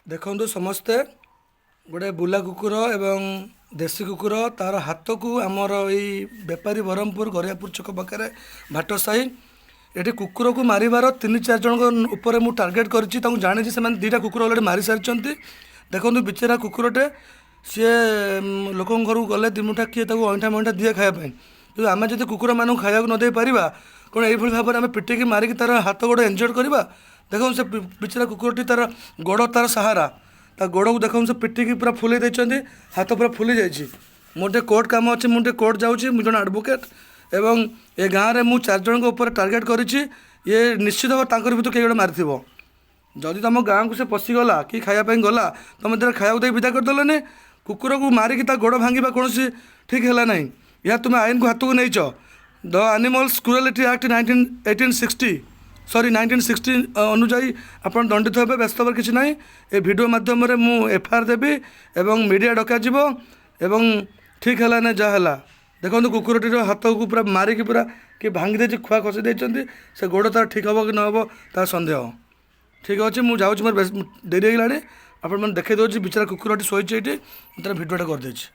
ଦେଖନ୍ତୁ ସମସ୍ତେ ଗୋଟେ ବୁଲା କୁକୁର ଏବଂ ଦେଶୀ କୁକୁର ତାର ହାତକୁ ଆମର ଏଇ ବେପାରୀ ବରହମପୁର ଗରିଆପୁର ଛକ ପାଖରେ ଭାଟ ସାହି ଏଠି କୁକୁରକୁ ମାରିବାର 3-4 ଜଣଙ୍କ ଉପରେ ମୁଁ ଟାର୍ଗେଟ୍ କରିଛି। ତାଙ୍କୁ ଜାଣିଛି ସେମାନେ 2ଟା କୁକୁର ଅଲରେଡ଼ି ମାରି ସାରିଛନ୍ତି। ଦେଖନ୍ତୁ ବିଚରା କୁକୁରଟେ ସିଏ ଲୋକଙ୍କ ଘରକୁ ଗଲେ ଦିମୁଠା କିଏ ତାକୁ ଅଇଁଠା ମଇଁଠା ଦିଏ ଖାଇବା ପାଇଁ, କିନ୍ତୁ ଆମେ ଯଦି କୁକୁରମାନଙ୍କୁ ଖାଇବାକୁ ନ ଦେଇପାରିବା କ'ଣ ଏଇଭଳି ଭାବରେ ଆମେ ପିଟିକି ମାରିକି ତାର ହାତ ଗୋଡ଼ ଏଞ୍ଜୋର୍ଡ କରିବା? ଦେଖନ୍ତୁ ସେ ବିଚରା କୁକୁରଟି ତାର ଗୋଡ଼ ତାର ସାହାରା, ତା ଗୋଡ଼କୁ ଦେଖନ୍ତୁ ସେ ପିଟିକି ପୁରା ଫୁଲେଇ ଦେଇଛନ୍ତି, ହାତ ପୁରା ଫୁଲି ଯାଇଛି। ମୋର ଟିକେ କୋର୍ଟ କାମ ଅଛି, ମୁଁ ଟିକେ କୋର୍ଟ ଯାଉଛି, ମୁଁ ଜଣେ ଆଡ଼ଭୋକେଟ୍ ଏବଂ ଏ ଗାଁରେ ମୁଁ 4 ଜଣଙ୍କ ଉପରେ ଟାର୍ଗେଟ୍ କରିଛି। ଇଏ ନିଶ୍ଚିତ ଭାବରେ ତାଙ୍କର ଭିତରୁ କେହି ଗୋଟେ ମାରିଥିବ। ଯଦି ତୁମ ଗାଁକୁ ସେ ପଶିଗଲା କି ଖାଇବା ପାଇଁ ଗଲା, ତୁମେ ତାର ଖାଇବାକୁ ଦେଇ ବିଦା କରିଦେଲନି। କୁକୁରକୁ ମାରିକି ତା ଗୋଡ଼ ଭାଙ୍ଗିବା କୌଣସି ଠିକ୍ ହେଲା ନାହିଁ। ଏହା ତୁମେ ଆଇନକୁ ହାତକୁ ନେଇଛ। ଦ ଆନିମଲ୍ସ କ୍ରୁଏଲିଟି ଆକ୍ଟ 1960 ଅନୁଯାୟୀ ଆପଣ ଦଣ୍ଡିତ ହେବେ। ବ୍ୟସ୍ତ ହେବାର କିଛି ନାହିଁ। ଏ ଭିଡ଼ିଓ ମାଧ୍ୟମରେ ମୁଁ ଏଫଆଇଆର୍ ଦେବି ଏବଂ ମିଡ଼ିଆ ଡକାଯିବ ଏବଂ ଠିକ୍ ହେଲା ନା ଯାହା ହେଲା। ଦେଖନ୍ତୁ କୁକୁରଟିର ହାତକୁ ପୁରା ମାରିକି ପୁରା କିଏ ଭାଙ୍ଗି ଦେଇଛି, ଖୁଆ ଖସି ଦେଇଛନ୍ତି। ସେ ଗୋଡ଼ ତାର ଠିକ୍ ହେବ କି ନ ହେବ ତାର ସନ୍ଦେହ। ଠିକ୍ ଅଛି, ମୁଁ ଯାଉଛି, ମୋର ଡେରି ହେଇଗଲାଣି। ଆପଣମାନେ ଦେଖାଇ ଦେଉଛି ବିଚରା କୁକୁରଟି ଶୋଇଛି ଏଇଠି, ମୁଁ ତାର ଭିଡ଼ିଓଟା କରିଦେଇଛି।